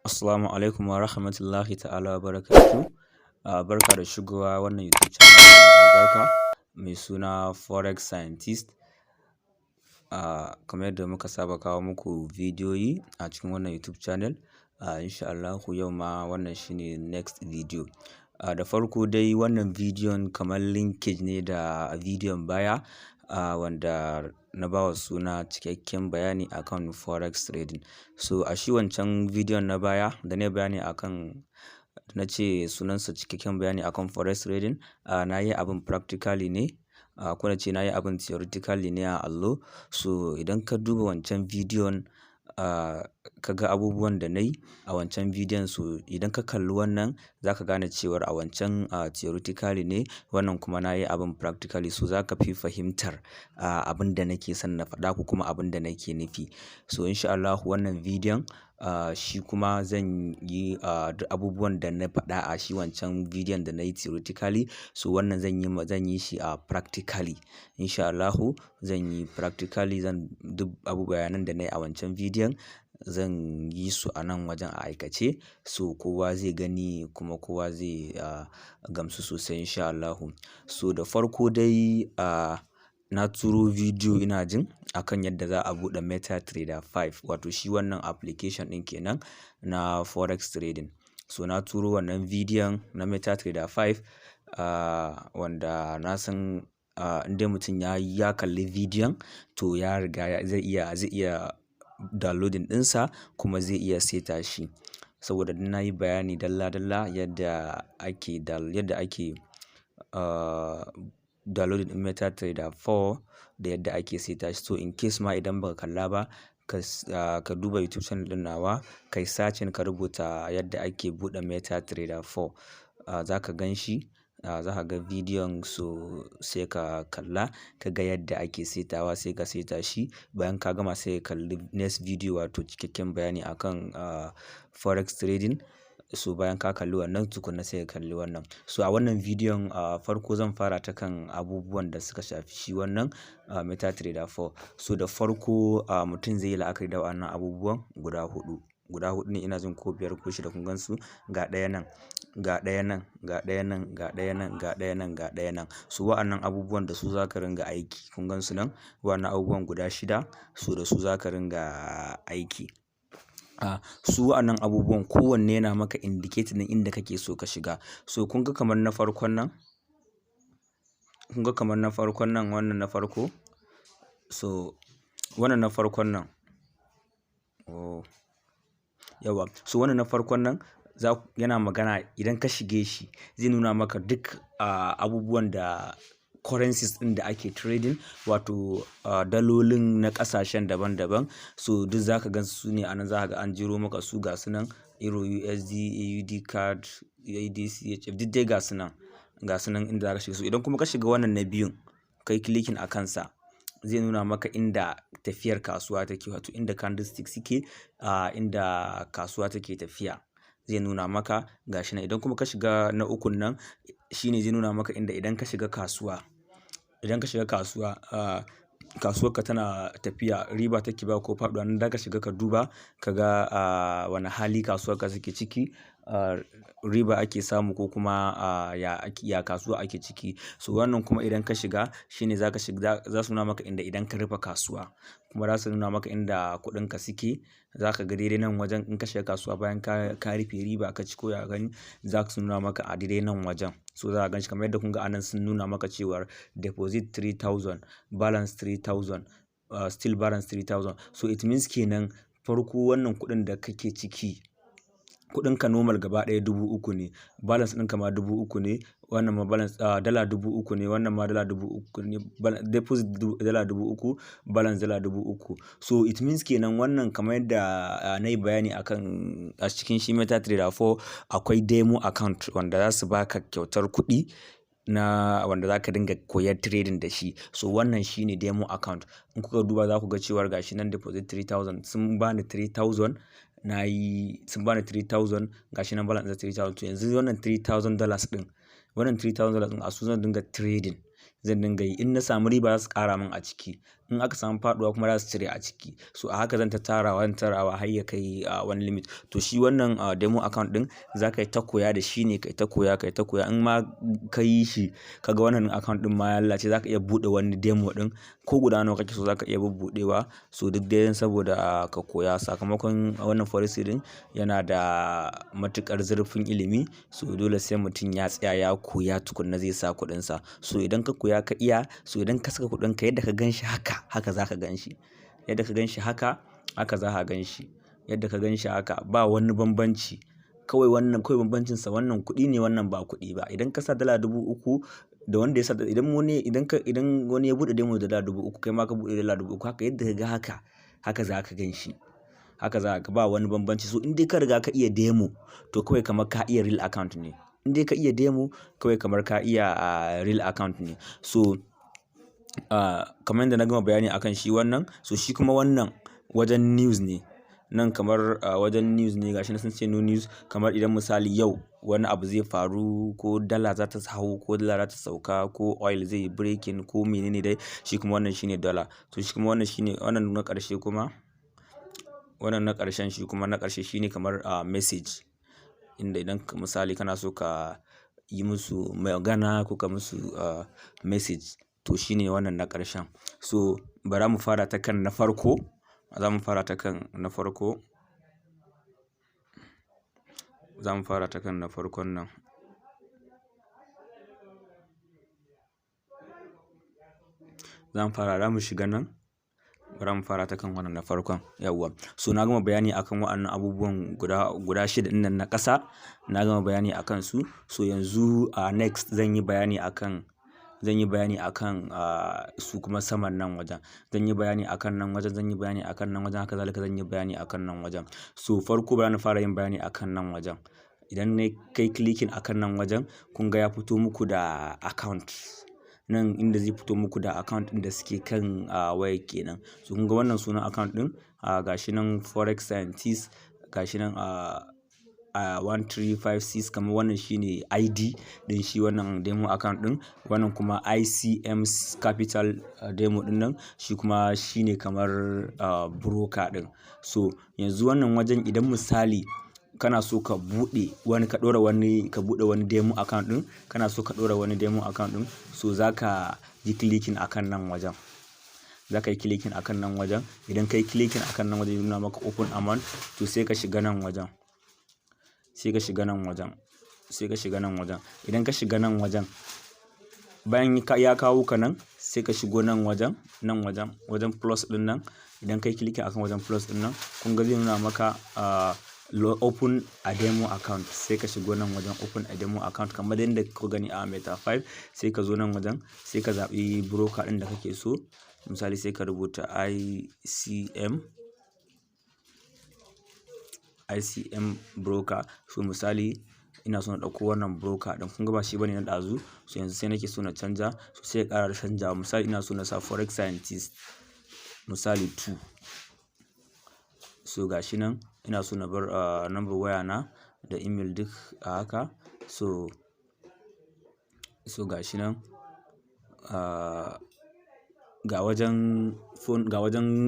Assalamu alaikum wa rahmatullahi ta'ala wa barakatuh. Barka da shigowa wannan YouTube channel mai albarka mai suna Forex Scientist. Kamar yadda muka saba kawo muku bidiyoyi a cikin wannan YouTube channel. Insha Allahu yau ma wannan shine next video. Da farko dai wannan bidiyon kamar linkage ne da bidiyon baya wanda na bawa suna cikakken bayani akan forex trading. So a shi wancan bidiyon na baya da na bayani akan na ce sunansa cikakken bayani akan forex trading, na yi abin practically ne, ko na ce na yi abin theoretically ne a allo. So idan ka duba wancan bidiyon ka ga abubuwan da na yi a wancan bidiyon, so idan ka kalli wannan za ka gane cewar a wancan theoretically ne, wannan kuma na yi abin practically. So za ka fi fahimtar abin da nake son na faɗa ko kuma abin da nake nufi. So insha Allah wannan bidiyon shi kuma zan yi duk abubuwan da na faɗa a shi wancan bidiyon da na yi theoretically. So wannan zan yi shi practically. Insha Allahu zan yi practically, duk bayanan da na yi a wancan bidiyon zan yi su a nan wajen a aikace. So kowa zai gani kuma kowa zai gamsu sosai insha Allahu. So da farko dai na turo bidiyo ina jin akan yadda za a buɗe MetaTrader 5, wato shi wannan application ɗin kenan na forex trading. So na turo wannan bidiyon na MetaTrader 5 wanda na san inda mutum ya kalli bidiyon to ya riga zai iya downloading ɗinsa kuma zai iya seta shi. Saboda na yi bayani dalla-dalla yadda ake downloading ɗin MetaTrader 4 da yadda ake seta shi. So in case ma idan baka kalla ba, ka duba YouTube channel ɗin nawa, kai searching ka rubuta yadda ake buɗe MetaTrader 4, za ka gan shi. Za ka ga bidiyon, so sai ka kalla ka ga yadda ake setawa, sai ka seta shi. Bayan ka gama sai ka kalli next video wato cikakken bayani akan forex trading. So bayan ka kalli wannan tukunna sai ka kalli wannan. So a wannan bidiyon farko zan fara ta kan abubuwan da suka shafi shi wannan MetaTrader 4. So da farko mutum zai yi la'akari da wannan abubuwan guda huɗu ne, ina jin ko biyar ko shida kun gan su. Ga ɗaya nan, ga ɗaya nan, ga ɗaya nan, ga ɗaya nan, ga ɗaya nan, ga ɗaya nan. So wa'annan abubuwan da su za ka ringa aiki. Kun gan su nan? Wa'annan abubuwan guda shida, so da su za ka ringa aiki. Su wa'annan abubuwan kowanne yana maka indicate ɗin inda kake so ka shiga. So kun ga kamar na farkon nan? Kun ga kamar na farkon nan, wannan na farko? So wannan na farkon nan. Yawa. So wannan na farkon nan yana magana idan ka shige shi zai nuna maka duk abubuwan da currencies ɗin da ake trading, wato dalolin na ƙasashen daban-daban. So duk za ka gan su ne a nan, za ka ga an jero maka su ga su nan. Euro, USD, AUD, CAD, ADCHF, duk dai ga su nan. Ga su nan inda za ka shiga. So idan kuma ka shiga wannan na biyun, kai clicking a kansa, zai nuna maka inda tafiyar kasuwa take, wato inda candlestick suke, inda kasuwa take tafiya. Zai nuna maka gashi nan. Idan kuma ka shiga na ukun nan, shine zai nuna maka inda idan ka shiga kasuwa, kasuwarka tana tafiya, riba take ba ko faɗuwa, nan da ka shiga ka duba ka ga wane hali kasuwarka suke ciki, riba ake samu ko kuma ya kasuwa ake ciki. So wannan kuma idan ka shiga shine za su nuna maka inda idan ka rufe kasuwa, kuma za su nuna maka inda kuɗinka suke. Za ka ga daidai nan wajen in ka shiga kasuwa bayan ka rufe riba ka ci ko ya gani, za su nuna maka a daidai nan wajen. So za ka gan shi kamar yadda kun ga anan sun nuna maka cewar deposit 3,000, balance 3,000, still balance 3,000. So it means kenan farko wannan kuɗin da kake ciki, kuɗinka normal gaba ɗaya 3,000 ne, balance ɗinka ma 3,000 ne, wannan ma balance dala 3,000 ne, wannan ma dala 3,000 ne, deposit dala 3,000, balance dala 3,000. So it means kenan wannan kamar yadda na yi bayani akan a cikin shi MetaTrader 4 akwai demo account wanda za su baka kyautar kuɗi na wanda za ka dinga koyar trading da shi. So wannan shine demo account. In kuka duba za ku ga cewar gashi nan deposit 3,000, sun bani 3,000. Sun bani 3,000, gashi nan balance 3,000. To yanzu wannan $3,000 ɗin, wannan $3,000 ɗin a su zan dinga trading, zan dinga yi. In na samu riba za su ƙara min a ciki. in aka samu faduwa kuma za su cire a ciki. So a haka zan ta tarawa har ya kai wani limit. To shi wannan demo account din za ka yi ta koya da shi ne, kai ta koya in ma ka yi shi kaga wannan account din ma ya lalace za ka iya buɗe wani demo din ko guda nawa kake so za ka iya bubbuɗewa. So duk dai saboda ka koya, sakamakon wannan forex din yana da matukar zurfin ilimi. So dole sai mutum ya tsaya ya koya tukunna zai sa kuɗin sa. So idan ka koya ka iya, so idan ka saka kuɗin ka yadda ka ganshi haka za ka ganshi, yadda ka ganshi haka za ka ganshi, yadda ka ganshi haka, ba wani bambanci. Kawai bambancin sa wannan kuɗi ne, wannan ba kuɗi ba. Idan ka sa dala 3000 da wanda ya sa, idan wani ya buɗe demo da dala 3000 kai ma ka buɗe dala 3000, haka yadda ka ga haka za ka ganshi, haka za ka, ba wani bambanci. So in dai ka riga ka iya demo to kawai kamar ka iya real account ne. In dai ka iya demo kawai kamar ka iya real account ne. So kamar yadda na gama bayani akan shi wannan, so shi kuma wannan wajen news ne. Nan kamar wajen news ne, gashi na sun ce no news. Kamar idan misali yau wani abu zai faru, ko dala za ta hau ko dala za ta sauka ko oil zai yi breaking ko menene dai, shi kuma wannan shine dollar. So shi kuma wannan na ƙarshe kuma, wannan na ƙarshen shi kuma na ƙarshe shine kamar message. Inda idan misali kana so ka yi musu magana ko ka musu message, to shine wannan na ƙarshen. So bara mu fara ta kan na farko. Za mu fara ta kan na farkon nan. Za mu shiga nan. Bara mu fara ta kan wannan na farkon. Yawwa. So na gama bayani akan waɗannan abubuwan guda 6 ɗin nan na ƙasa. Na gama bayani akan su. So yanzu next zan yi bayani akan su kuma saman nan wajen. Zan yi bayani akan nan wajen, haka zalika zan yi bayani akan nan wajen. So farko bara na fara yin bayani akan nan wajen. Idan na kai clicking akan nan wajen, kun ga ya fito muku da account. Nan inda zai fito muku da account ɗin da suke kan wayar kenan. So kun ga wannan sunan account ɗin, gashi nan Forex Scientist, gashi nan 1356, kamar wannan shine ID din shi wannan demo account ɗin. Wannan kuma ICM Capital demo ɗin nan, shi kuma shine kamar broker ɗin. So yanzu wannan wajen idan misali kana so ka buɗe wani demo account ɗin, so za ka yi clicking akan nan wajen. Idan ka yi clicking akan nan wajen, ya nuna maka open amount, to sai ka shiga nan wajen. Idan ka shiga nan wajen, bayan ya kawo ka nan, sai ka shigo nan wajen plus ɗin nan. Idan ka yi clicking akan wajen plus ɗin nan, kun ga zai nuna maka open a demo account. Sai ka shigo nan wajen open a demo account kamar yadda kuka gani a Meta 5. Sai ka zo nan wajen, sai ka zaɓi broker ɗin da kake so. Misali sai ka rubuta ICM broker. So misali ina so na ɗauko wannan broker ɗin, kun ga ba shi bane na ɗazu. So yanzu sai nake so na canja, so sai ka ƙara canjawa. Misali ina so na sa Forex Scientist misali 2. So gashi nan ina so na bar number waya na da email duk a haka. So gashi nan ga wajen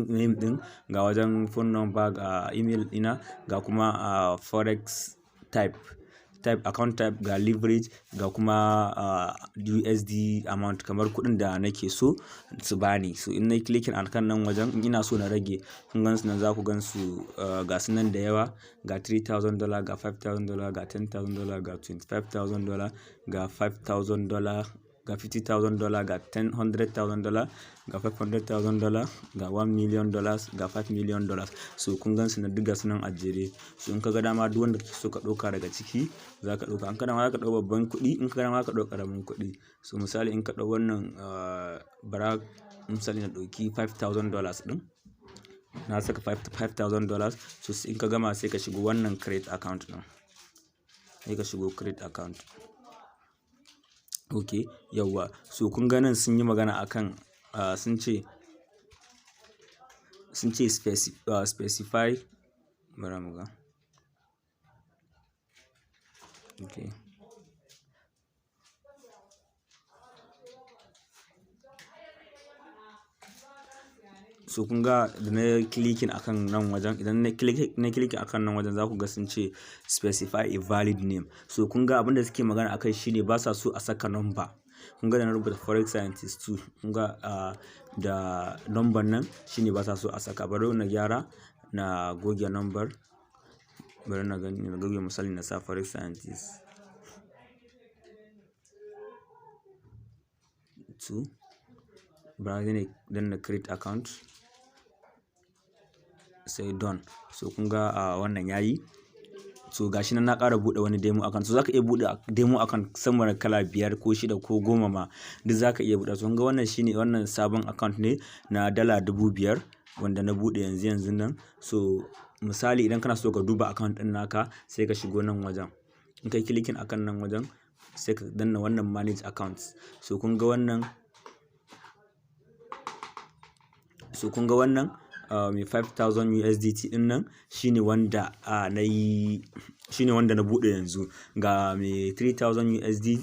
name ɗin, ga wajen phone number, ga email ɗina, ga kuma forex type, account type, ga leverage, ga kuma USD amount, kamar kuɗin da nake so su bani. So in nayi clicking akan nan wajen, in ina so na rage, kun gansu nan, za ku gansu ga su nan da yawa. Ga $3,000, ga $5,000, ga $10,000, ga $25,000, ga $5,000, ga $50,000, ga $100,000, ga $500,000, ga $1 million, ga $5 million. So kun gansu nan duk gasu nan a jere. So in ka ga dama duk wanda kake so ka ɗauka daga ciki za ka ɗauka. In ka dama za ka ɗau babban kuɗi, in ka dama za ka ɗau ƙaramin kuɗi. So misali in ka ɗau wannan misali na ɗauki $5,000 ɗin. Na saka $5,000. So in ka gama sai ka shigo wannan create account ɗin. Sai ka shigo create account. Okay, yawwa. So kun ga nan sun yi magana akan sun ce specify. Bara mu ga. Okay. so kun ga da na clicking akan nan wajen, idan na clicking akan nan wajen za ku ga sun ce specify a valid name. So kun ga abinda suke magana akai shine ba sa so a saka number. Kun ga da na rubuta Forex Scientist 2, kun ga da number nan shine ba sa so a saka. Bari na gyara, na goge number, bari na goge misali na sa Forex Scientist 2, bari na create account, sai done. So kun ga wannan yayi. So gashi nan na ƙara buɗe wani demo account. So zaka iya buɗe demo account sama da kala 5 ko 6 ko 10 ma, duk zaka iya buɗe. So kun ga wannan sabon account ne na $5,000 wanda na buɗe yanzu nan. So misali idan kana so ka duba account ɗin naka, sai ka shigo nan wajen. In kai clicking akan nan wajen, sai ka danna wannan manage accounts. So kun ga wannan mai 5,000 USDT din nan shine wanda na bude yanzu. Ga mai 3,000 USD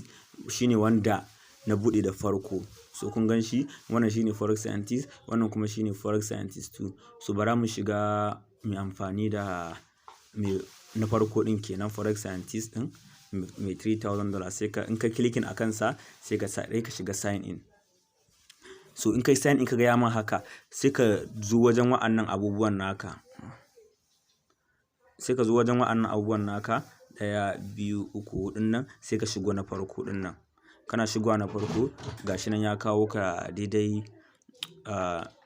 shine wanda na bude da farko. So kun gan shi, wannan shine Forex Scientist, wannan kuma shine Forex Scientist 2. So bara mu shiga mai amfani da na farko din kenan, Forex Scientist din mai $3,000. sai in ka clicking akan sa, sai ka shiga sign in. So in kai sign in ka ga ma haka, sai ka zo wajen wa'annan abubuwan naka. 1, 2, 3, 4 din nan, sai ka shigo na farko din nan. Kana shigowa na farko, gashi nan ya kawo ka daidai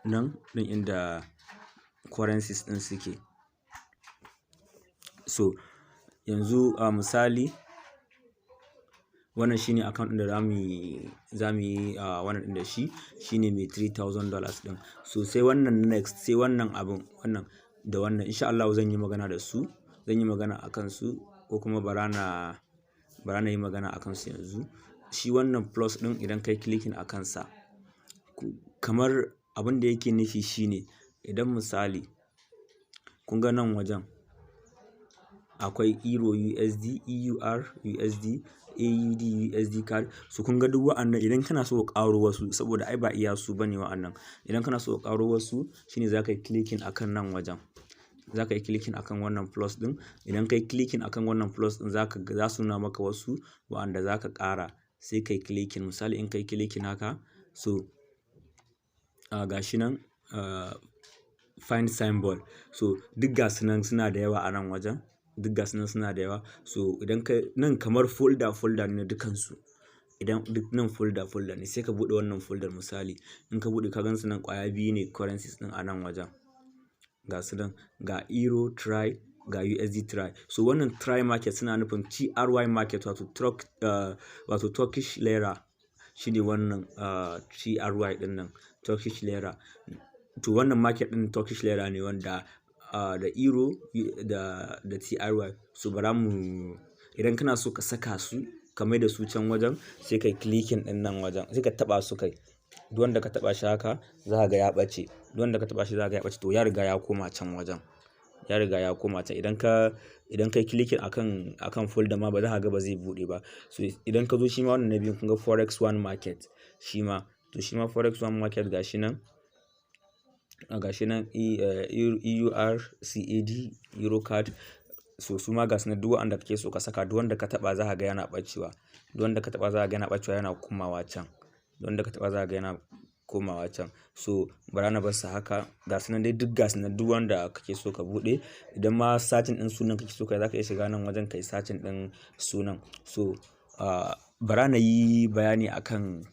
nan din inda currencies din suke. So yanzu misali wannan shine account din da zamu yi wannan din da shi, shine mai $3,000 din. So sai wannan next, sai wannan abun, wannan da wannan insha Allah zan yi magana da su, zan yi magana akan su, ko kuma bara na yi magana akan su yanzu. Shi wannan plus din idan kai clicking akan sa, kamar abin da yake nufi shine, idan misali kun ga nan wajen akwai Euro USD, EUR USD, AUD USD card. So kun ga duk wa'annan idan kana so ka ƙaro wasu, saboda ai ba iya su bane wa'annan. Idan kana so ka ƙaro wasu, shine zaka yi clicking akan nan wajen. Zaka yi clicking akan wannan plus din. Idan kai clicking akan wannan plus din, za su nuna maka wasu wa'anda zaka ƙara, sai kai clicking. Misali in kai clicking haka, so gashi nan find symbol. So duk gasu nan suna da yawa a nan wajen. So idan nan kamar folder ne dukansu. Idan duk nan folder ne, sai ka buɗe wannan folder misali. In ka buɗe ka gansu nan ƙwaya 2 ne currencies din a nan wajen. Ga su nan, ga Euro Try, ga USD Try. So wannan Try market suna nufin TRY market, wato Turkish Lira. Shine wannan TRY din nan, Turkish Lira. To wannan market din Turkish Lira ne wanda da Euro da TRY. So idan kana so ka saka su, ka mai da su can wajen, sai kai clicking din nan wajen, sai ka taba su kai. Duk wanda ka taba shi haka, za ka ga ya ɓace. To ya riga ya koma can wajen. Idan kai clicking akan folder ma, ba za ka ga ba zai buɗe ba. So idan ka zo shi ma wannan na biyu, kun ga Forex One Market shi ma. To shi ma Forex One Market gashi nan EUR CAD Euro card. So su ma gasu nan, duk wanda kake so ka saka, duk wanda ka taba za ka ga yana ɓacewa. Yana komawa can. So bara na bar su haka. Gasu nan dai, duk gasu nan, duk wanda kake so ka buɗe. Idan ma searching din sunan kake so kai, zaka iya shiga nan wajen kai searching din sunan. So bara na yi bayani akan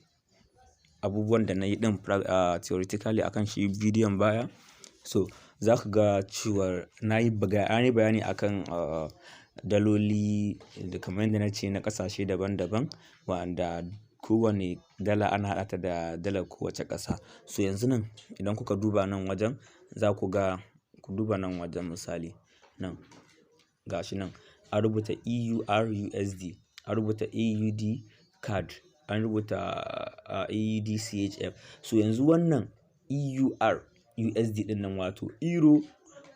abubuwan da na yi din theoretically akan shi bidiyon baya. So za ka ga cewa na yi bayani akan daloli da kamar yadda na ce na ƙasashe daban-daban, wanda kowane dala ana haɗa ta da dalar kowace ƙasa. So yanzu nan idan kuka duba nan wajen, za ku duba nan wajen misali. Nan gashi nan an rubuta EUR USD, an rubuta AUD card, an rubuta AUD CHF. So yanzu wannan EUR USD din nan, wato Euro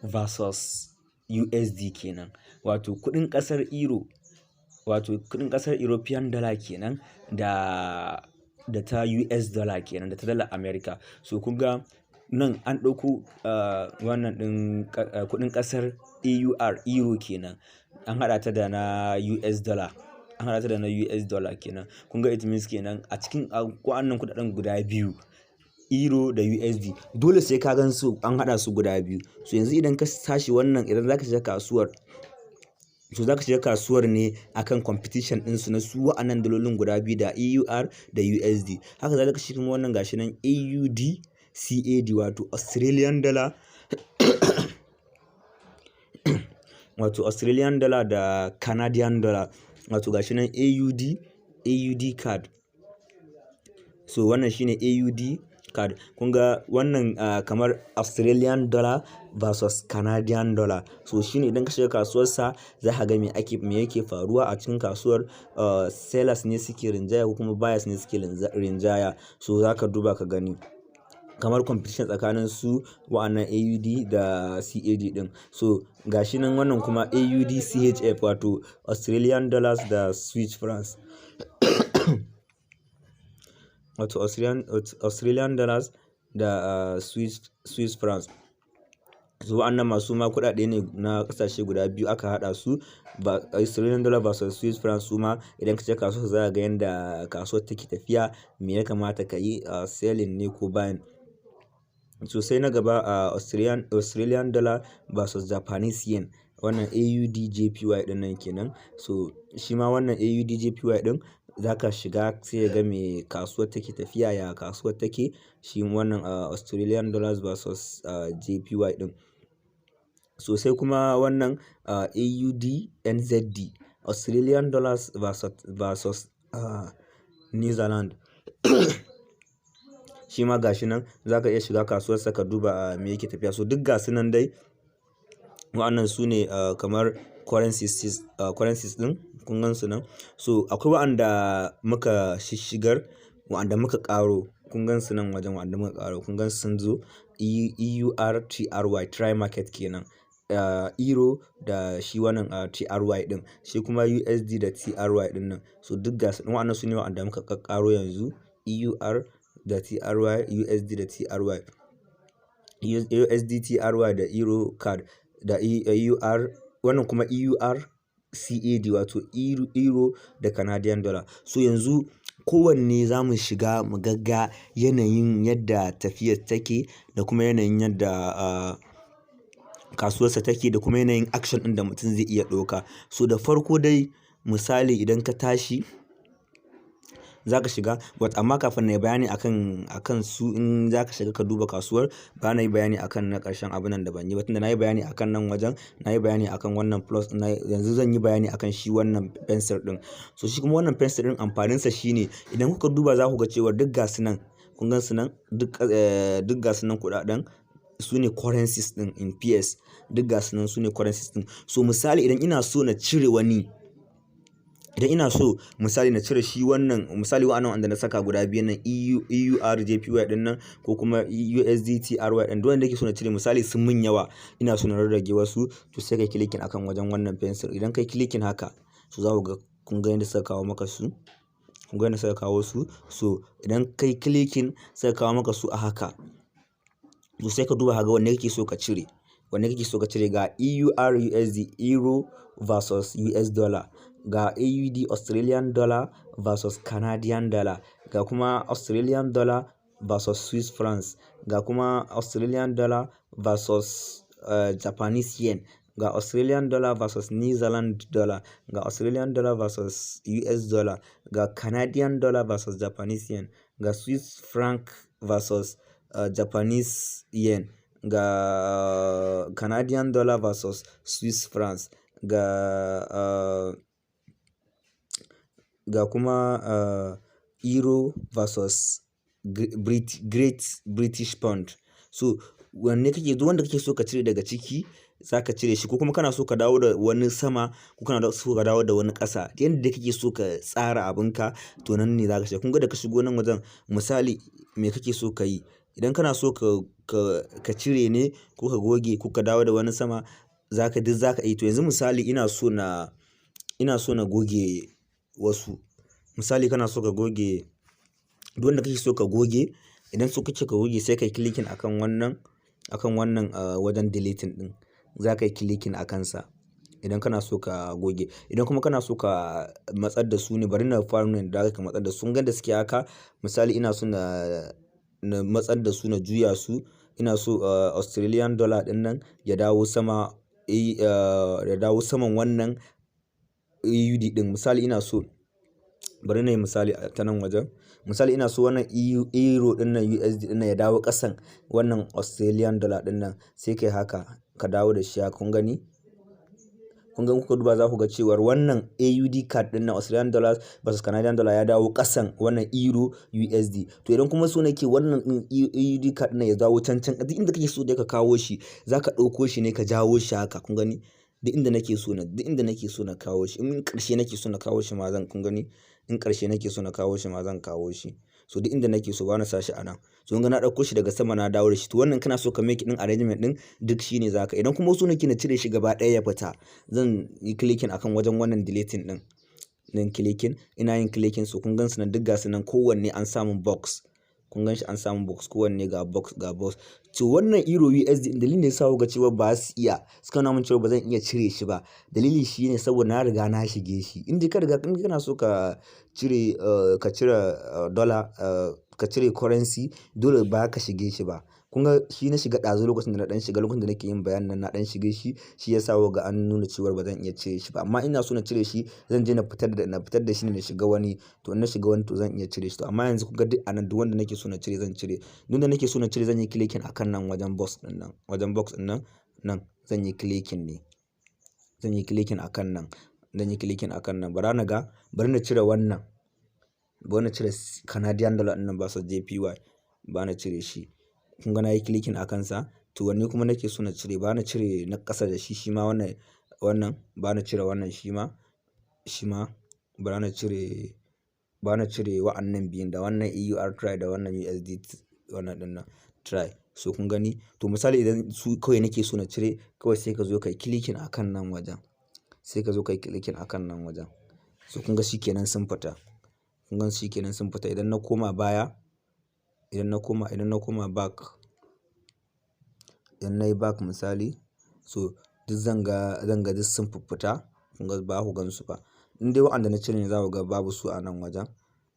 versus USD kenan. Wato kudin kasar Euro, wato kudin kasar European dollar kenan, da ta US dollar kenan, da ta dollar America. So kun ga nan an ɗauko wannan ɗin kuɗin ƙasar euro kenan, an haɗa ta da na US dollar, an haɗa ta da na US dollar kenan. Kun ga it means kenan a cikin wa'annan kuɗaɗen guda biyu, euro da USD, dole sai ka gan su an haɗa su guda biyu. So yanzu idan ka tashi wannan, idan zaka shiga kasuwar, so zaka shiga kasuwar ne akan competition ɗinsu na su wa'annan dalolin guda biyu da EUR da USD. Haka zalika shi kuma wannan gashi nan AUD CAD, wato Australian dollar wato Australian dollar da Canadian dollar, wato gashi nan AUD card. So wannan shine AUD card. Kun ga wannan kamar Australian dollar versus Canadian dollar. So shine idan ka shiga kasuwar sa za ka ga me yake faruwa a cikin kasuwar. Sellers ne suke rinjaya ko kuma buyers ne suke rinjaya. So za ka duba ka gani kamar competition tsakanin su wa'annan AUD da CAD din. So gashi nan wannan kuma AUD CHF, wato Australian dollars da Swiss francs wato Australian dollars da Swiss francs. So wa'annan masu ma kuɗaɗe ne na ƙasashe guda biyu aka haɗa su, Australian dollar versus Swiss francs. Su ma idan ka je kasuwar za ka ga yanda kasuwar take tafiya, me ya kamata ka yi, selling ne ko buying. So sai na gaba Australian dollar versus Japanese yen, wannan AUD/JPY din nan kenan. So shi ma wannan AUD/JPY din zaka shiga sai ga me kasuwar take tafiya, ya kasuwar take, shi wannan Australian dollars versus JPY din. So sai kuma wannan AUD/NZD, Australian dollars versus New Zealand. Shi ma gashi nan zaka iya shiga kasuwar sa ka duba me yake tafiya. So duk gasu nan dai wa'annan su ne kamar currencies din, kun gan su nan. So akwai wa'anda muka shigar, wa'anda muka ƙaro, kun gan su nan wajen wa'anda muka ƙaro, kun gan sun zo EUR/TRY, try market kenan. Euro da shi wannan TRY din, shi kuma USD da TRY din nan. So duk gasu wa'annan su ne wa'anda muka ƙaro yanzu, EUR da TRY, USD da TRY, USD TRY da Euro card da EUR, wannan kuma EUR CAD, wato Euro da Canadian dollar. So yanzu kowanne za mu shiga mu gagga yanayin yadda tafiyar take da kuma yanayin yadda kasuwarsa take da kuma yanayin action ɗin da mutum zai iya ɗauka. So da farko dai misali idan ka tashi za ka shiga, amma kafin na yi bayani akan su, in za ka shiga ka duba kasuwar, ba na yi bayani akan na ƙarshen abunan da ban yi ba, tunda na yi bayani akan nan wajen, na yi bayani akan wannan plus, yanzu zan yi bayani akan shi wannan pencil ɗin. So shi kuma wannan pencil ɗin amfaninsa shine idan kuka duba za ku ga cewa duk gasu nan, kun gan su nan, duk gasu nan kuɗaɗen su ne currencies ɗin in PS, duk gasu nan su ne currencies ɗin. So misali idan ina so na cire wani, idan ina so misali na cire shi wannan, misali wa'annan wanda na saka guda biyu nan, EUR/JPY din nan ko kuma USD/TRY din, duk wanda nake so na cire misali sun min yawa, ina so na rarrage wasu, to sai kai clicking akan wajen wannan pencil. Idan kai clicking haka, so za ku ga, kun ga yadda suka kawo maka su, kun ga yadda suka kawo su. So idan kai clicking suka kawo maka su a haka, to sai ka duba ga wanne kake so ka cire, wanne kake so ka cire. Ga EUR/USD, Euro versus US dollar, ga AUD Australian dollar versus Canadian dollar, ga kuma Australian dollar versus Swiss francs, ga kuma Australian dollar versus Japanese yen, ga Australian dollar versus New Zealand dollar, ga Australian dollar versus US dollar, ga Canadian dollar versus Japanese yen, ga Swiss franc versus Japanese yen, ga Canadian dollar versus Swiss francs, ga kuma Euro versus Great British Pound. So wanne kake, duk wanda kake so ka cire daga ciki za ka cire shi, ko kuma kana so ka dawo da wani sama, ko kana so ka dawo da wani ƙasa, yadda kake so ka tsara abinka, to nan ne za ka shiga. Kun ga da ka shigo nan wajen, misali me kake so ka yi, idan kana so ka cire ne ko ka goge ko ka dawo da wani sama, duk za ka yi. To yanzu misali ina so na goge wasu, misali kana so ka goge, duk wanda kake so ka goge idan so kake ka goge sai kai clicking akan wannan wajen deleting din, za ka yi clicking a kansa idan kana so ka goge. Idan kuma kana so ka matsar da su ne, bari na fara nuna yadda ka matsar da su. Kun ga da suke haka, misali ina so na matsar da su, na juya su, ina so Australian dollar din nan ya dawo sama, ya dawo saman wannan AUD din. Misali ina so, bari na yi misali ta nan wajen. Misali ina so wannan euro din nan, USD din nan ya dawo ƙasan wannan Australian dollar din nan, sai kai haka ka dawo da shi haka. Kun gani? Kun ga kuka duba za ku ga cewar wannan AUD card din nan, Australian dollars versus Canadian dollar, ya dawo ƙasan wannan euro USD. To idan kuma so nake wannan AUD card din nan ya dawo can duk inda kake so dai ka kawo shi, za ka ɗauko shi ne ka jawo shi haka. Kun gani? Duk inda nake so na kawo shi. In ƙarshe nake so na kawo shi ma zan, kun gani? In ƙarshe nake so na kawo shi ma zan kawo shi. So duk inda nake so, ba na sa shi a nan. So kun ga na ɗauko shi daga sama na dawo da shi. To wannan kana so ka make din arrangement din duk shine zaka. Idan kuma so nake na cire shi gaba ɗaya ya fita, zan yi clicking akan wajen wannan deleting din. Nan clicking, ina yin clicking, so kun gan su nan duk gasu nan, kowanne an samu box. Kun gan shi an samu box, kowanne ga box. To wannan euro USD dalilin da yasa ga cewa ba su iya, suka nuna min cewa ba zan iya cire shi ba. Dalili shine saboda na riga na shige shi. In kana so ka cire dollar, ka cire currency, dole ba ka shige shi ba. Kun ga shi na shiga ɗazu lokacin da nake yin bayanin nan, na ɗan shige shi, shi yasa ga an nuna cewa ba zan iya cire shi ba. Amma ina so na cire shi, zan je na fitar da shi ne, na shiga wani. To in na shiga wani, to zan iya cire shi. To amma yanzu kun ga duk anan, duk wanda nake so na cire zan cire. Duk wanda nake so na cire zan yi clicking akan nan wajen box din nan. Wajen box din nan zan yi clicking ne. Zan yi clicking akan nan. Bari na cire wannan. Bari na cire Canadian dollar din nan ba su JPY. Ba na cire shi. Kun ga na yi clicking a kansa. To wanne kuma nake so na cire? Ba na cire na ƙasa da shi ma wannan. Ba na cire wannan shi ma. Ba na cire wa'annan biyun, da wannan EUR try da wannan USD wannan din nan try. So kun gani? To misali idan su kawai nake so na cire, kawai sai ka zo kai clicking akan nan wajen. So kun ga shikenan sun fita. Idan na koma baya, idan na koma back, idan nayi back misali, so duk zan ga duk sun fita. Kun ga ba ku gan su ba. In dai wa'anda na cire ne, za ku ga babu su a nan wajen.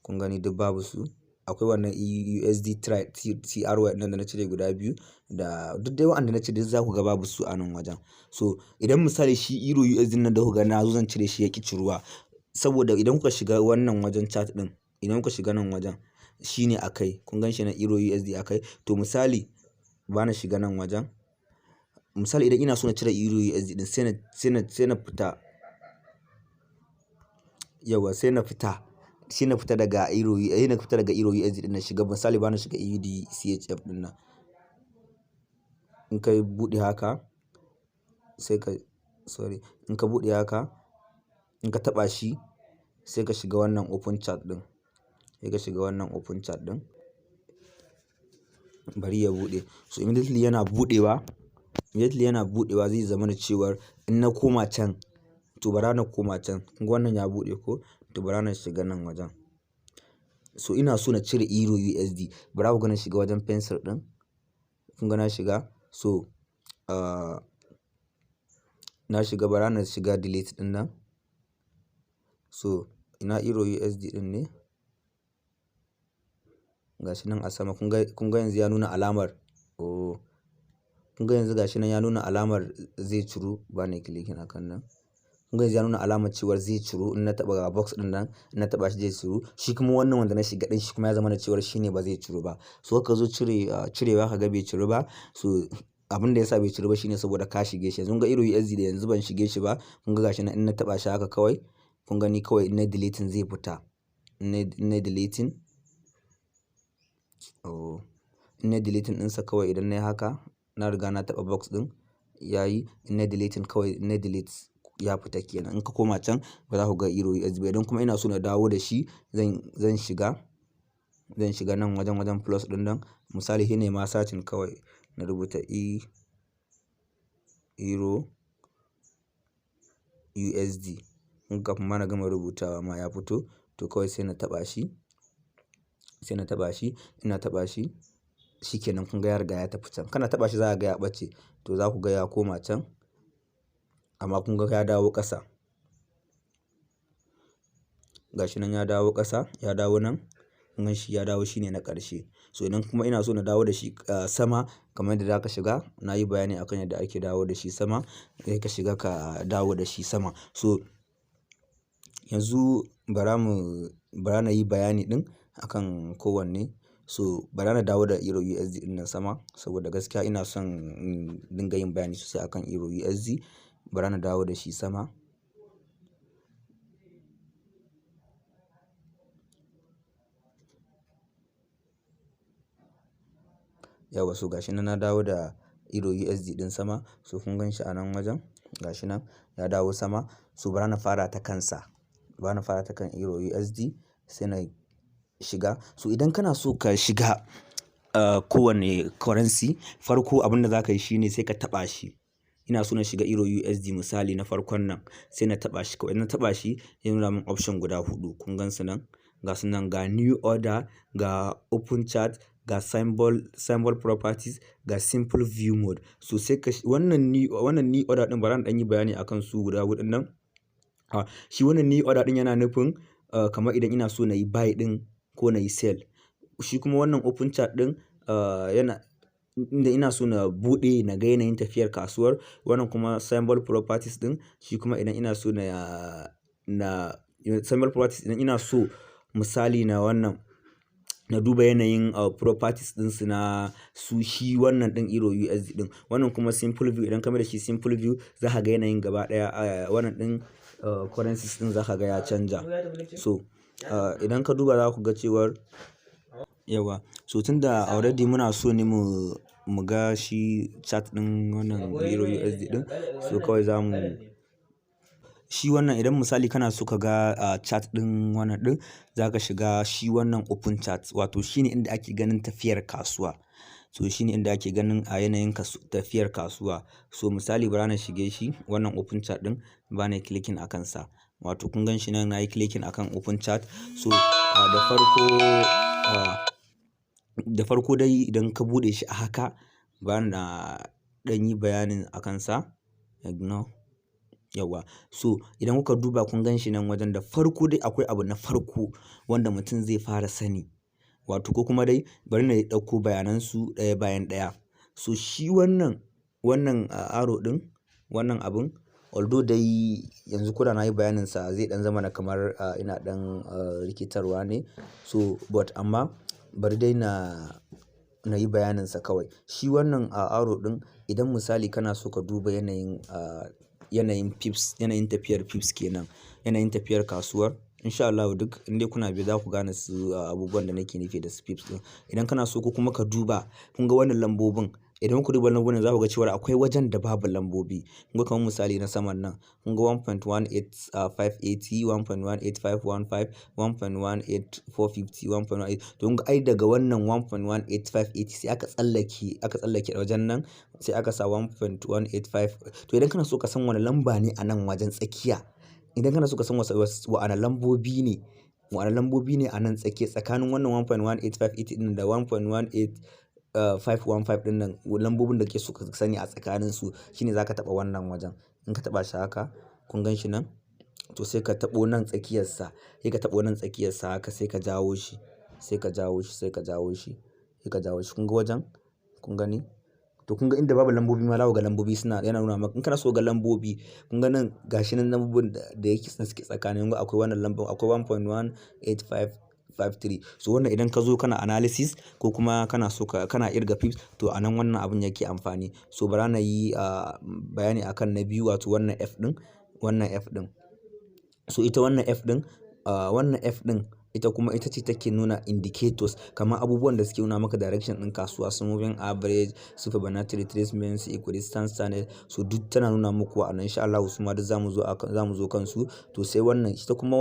Kun gani duk babu su. Akwai wannan USD TRY nan da na cire guda biyu, da duk dai wa'anda na cire za ku ga babu su a nan wajen. So idan misali shi euro USD nan da ku ga na zo zan cire shi ya ƙi ciruwa, saboda idan kuka shiga wannan wajen chart din, idan kuka shiga nan wajen, shine akai. Kun gan shi na euro USD akai. To misali ba na shiga nan wajen. Misali idan ina so na cire euro USD din, sai na fita. Yawa sai na fita daga euro USD din na shiga. Misali ba na shiga AUD CHF din nan. In ka buɗe haka, in ka buɗe haka, in ka taɓa shi, sai ka shiga wannan open chart din. Bari ya buɗe. So immediately yana buɗewa zai zama na cewar in na koma can, to bara na koma can. Kun ga wannan ya buɗe ko? To bara na shiga nan wajen. So ina so na cire euro USD. Bara ku ga na shiga wajen pencil din. Kun ga na shiga. So na shiga, bara na shiga delete din nan. So ina euro USD din ne? Gashi nan a sama. Kun ga yanzu ya nuna alamar. Kun ga yanzu gashi nan ya nuna alamar zai ciro. Ba na clicking akan nan. Kun ga yanzu ya nuna alamar cewar zai ciro. In na taɓa box din nan, in na taɓa shi zai ciro. Shi kuma wannan wanda na shiga din, shi kuma ya zama na cewar shine ba zai ciro ba. So ka zo cirewa ka ga bai ciro ba. So abin da yasa bai ciro ba shine saboda ka shige shi. Yanzu kun ga euro USD da yanzu ban shige shi ba. Kun ga gashi nan in na taɓa shi haka kawai, kun gani kawai in na deleting zai fita. In na deleting ɗinsa kawai, idan na yi haka, na riga na taɓa box ɗin, yayi. In na deleting kawai, in na delete ya fita kenan. In ka koma can, ba za ku ga euro USD ba. Idan kuma ina so na dawo da shi, zan shiga nan wajen plus ɗin nan. Misali shine ma searching kawai, na rubuta euro USD. In kafin ma na gama rubutawa ma ya fito. To kawai sai na taɓa shi. sai na taɓa shi, ina taɓa shi shikenan kun ga ya riga ya tafi can. Kana taɓa shi za ka ga ya ɓace, to za ku ga ya koma can amma kun ga ya dawo ƙasa. Gashi nan ya dawo ƙasa, ya dawo nan, kun gan shi ya dawo shine na ƙarshe. So idan kuma ina so na dawo da shi sama kamar yadda za ka shiga, na yi bayani akan yadda ake dawo da shi sama, sai ka shiga ka dawo da shi sama. So yanzu bara na yi bayani ɗin akan kowanne. So bara na dawo da Euro USD ɗin nan sama saboda gaskiya ina son in dinga yin bayani sosai akan Euro USD. Bara na dawo da shi sama. Yawa, so gashi nan na dawo da Euro USD ɗin sama. So kun gan shi a nan wajen, gashi nan ya dawo sama. So bara na fara ta kansa, bara na fara ta kan Euro USD sai na shiga. So idan kana so ka shiga kowane currency, farko abin da za ka yi shine sai ka taɓa shi. Ina so na shiga Euro USD misali na farkon nan, sai na taɓa shi. Kawai na taɓa shi ya nuna min option guda 4. Kun gan su nan? Ga su nan, ga new order, ga open chart, ga symbol properties, ga simple view mode. So sai ka wannan new order ɗin bara na ɗan yi bayani akan su guda 4 nan. Shi wannan new order ɗin yana nufin kamar idan ina so na yi buy ɗin ko na yi sell. Shi kuma wannan open chart ɗin yana inda ina so na buɗe na ga yanayin tafiyar kasuwar. Wannan kuma symbol properties ɗin, shi kuma idan ina so symbol properties idan ina so misali na duba yanayin properties ɗinsu na su shi wannan ɗin Euro USD ɗin. Wannan kuma simple view, idan ka mai da shi simple view za ka ga yanayin gaba ɗaya wannan ɗin currencies ɗin za ka ga ya canja. So idan ka duba za ku ga cewar yawa, so tunda already muna so ne mu ga shi chart ɗin wannan Euro USD ɗin, so kawai za mu shi wannan idan misali kana so ka ga chart ɗin wannan ɗin, za ka shiga shi wannan open chart, wato shine inda ake ganin tafiyar kasuwa. So shine inda ake ganin a yanayin tafiyar kasuwa. So misali bara na shige shi wannan open chart ɗin, ba na clicking a kansa. Wato kun gan shi nan na yi clicking akan open chart. So da farko dai idan ka buɗe shi a haka, ba na ɗan yi bayanin a kansa. Ignore. Yawa, so idan kuka duba kun gan shi nan wajen, da farko dai akwai abu na farko wanda mutum zai fara sani. Wato ko kuma dai bari na ɗauko bayanansu ɗaya bayan ɗaya. So shi wannan arrow ɗin, wannan abun, although dai yanzu ko da na yi bayaninsa zai ɗan zama na kamar ina ɗan rikitarwa ne. So but amma bari dai na yi bayaninsa kawai. Shi wannan arrow ɗin idan misali kana so ka duba yanayin pips, yanayin tafiyar pips kenan, yanayin tafiyar kasuwar. Insha Allah duk indai kuna biye za ku gane su abubuwan da nake nufi da su pips ɗin. Idan kana so ko kuma ka duba, kun ga wannan lambobin, idan ku duba lambobin za ku ga cewa akwai wajen da babu lambobi. Kun ga kamar misali na saman nan, kun ga 1.18580, 1.18515, 1.18450, 1.18. To kun ga ai daga wannan 1.18580 sai aka tsallake wajen nan sai aka sa 1.185. To idan kana so ka san wani lamba ne a nan wajen tsakiya, idan kana so ka san wa'ana lambobi ne a nan tsakiya tsakanin wannan 1.18580 ɗin da 1.18515 ɗin nan, lambobin da ke so ka sani a tsakanin su shine za ka taɓa wannan wajen. In ka taɓa shi haka, kun gan shi nan, to sai ka taɓo nan tsakiyarsa, haka sai ka jawo shi, kun ga wajen, kun gani? To kun ga inda babu lambobi ma za ku ga lambobi yana nuna maka. In kana so ga lambobi, kun ga nan gashi nan lambobin da yake suke tsakanin, kun ga akwai wannan lambun, akwai 1.18553. So wannan idan ka zo kana analysis ko kuma kana so kana irga pips, to a nan wannan abun yake amfani. So bara na yi bayani akan na biyu, wato wannan F ɗin. So ita wannan F ɗin, ita kuma ita ce take nuna indicators, kamar abubuwan da suke nuna maka direction ɗin kasuwa, su moving average, su Fibonacci retracement, su equidistance channel. So duk tana nuna muku a nan. Insha Allah su ma duk za mu zo kansu. To sai wannan, shi kuma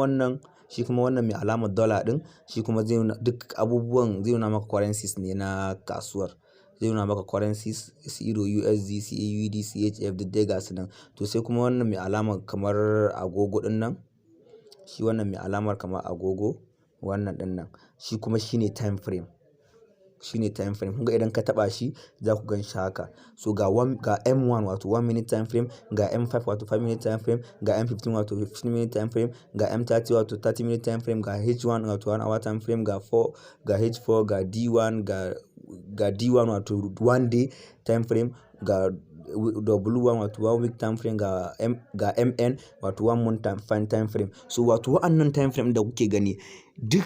wannan mai alamar dollar ɗin, shi kuma zai nuna duk abubuwan, zai nuna maka currencies ne na kasuwar. Zai nuna maka currencies, Euro USD, CAUD, CHF, duk dai ga su nan. To sai kuma wannan mai alamar kamar agogo ɗin nan, shi wannan mai alamar kamar agogo, wannan ɗin nan. shi kuma shine time frame. Kun ga idan ka taba shi za ku gan shi haka. So ga M1 wato 1 minute time frame, ga M5 wato 5 minute time frame, ga M15 wato 15 minute time frame, ga M30 wato 30 minute time frame, ga H1 wato 1 hour time frame, ga H4, ga D1, ga D1 wato 1 day time frame, ga W1 wato 1 week time frame, ga MN wato 1 month time frame. So wato wa'annan time frame da kuke gani duk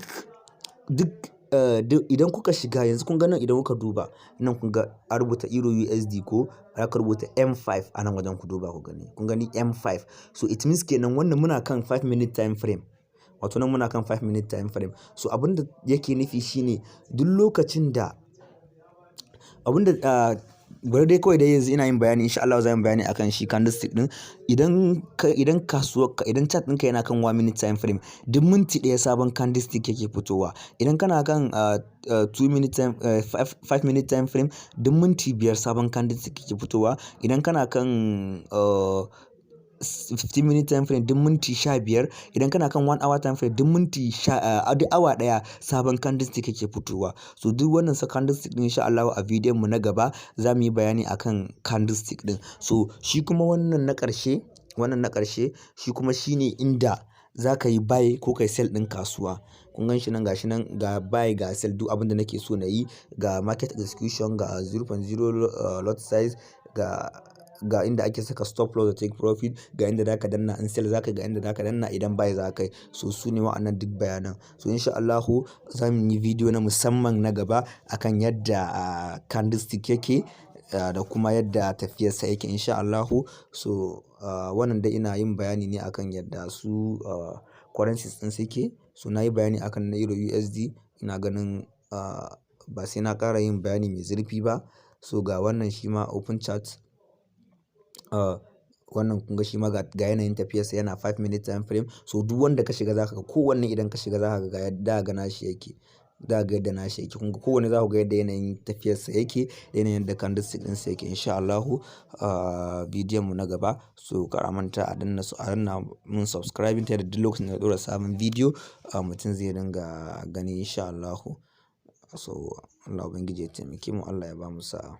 idan kuka shiga yanzu kun ga nan, idan kuka duba nan kun ga a rubuta Euro USD ko aka rubuta M5 a nan wajen, ku duba ku gani, kun gani M5. So it means kenan wannan muna kan 5 minute time frame, wato nan muna kan 5 minute time frame. So abinda yake nufi shine duk lokacin da bari dai kawai dai yanzu ina yin bayani, insha Allah zan yi bayani akan shi candlestick din. Idan chart ɗinka yana kan 1 minute time frame, duk minti ɗaya sabon candlestick yake fitowa. Idan kana kan 5 minute time frame, duk minti 5 sabon candlestick yake fitowa. Idan kana kan 15 minute time frame, duk minti 15. Idan kana kan 1 hour time frame, duk awa ɗaya sabon candlestick yake fitowa. So duk wannan candlestick din insha Allah a bidiyon mu na gaba za mu yi bayani akan candlestick din. So shi kuma wannan na ƙarshe shi kuma shine inda za ka yi buy ko kai sell ɗin kasuwa. Kun gan shi nan, gashi nan, ga buy ga sell, duk abinda nake so na yi, ga market execution, ga 0.0 lot size, ga inda ake saka stop loss da take profit, ga inda zaka danna in sell zaka, ga inda zaka danna idan buy zaka yi. So su ne wa'annan duk bayanan. So insha Allahu za mu yi video na musamman na gaba akan yadda candlestick yake da kuma yadda tafiyarsa yake insha Allahu. So wannan dai ina yin bayani ne akan yadda su currencies din suke. So na yi bayani akan na Euro USD, ina ganin ba sai na ƙara yin bayani mai zurfi ba. So ga wannan shi ma open chart, wannan kun ga shi ma ga yanayin tafiyarsa yana 5 minute time frame. So duk wanda ka shiga zaka ga kowanne, idan ka shiga zaka ga yadda nashi yake, za ga yadda nashi yake. Kun ga kowanne za ku ga yadda yanayin tafiyarsa yake, yanayin da candlestick ɗinsa yake insha Allahu bidiyon mu na gaba. So kar a manta a danna mun subscribing ta yadda duk lokacin da na ɗora sabon bidiyo mutum zai dinga gani insha Allahu. So Allah ubangiji ya taimake mu, Allah ya bamu sa'a.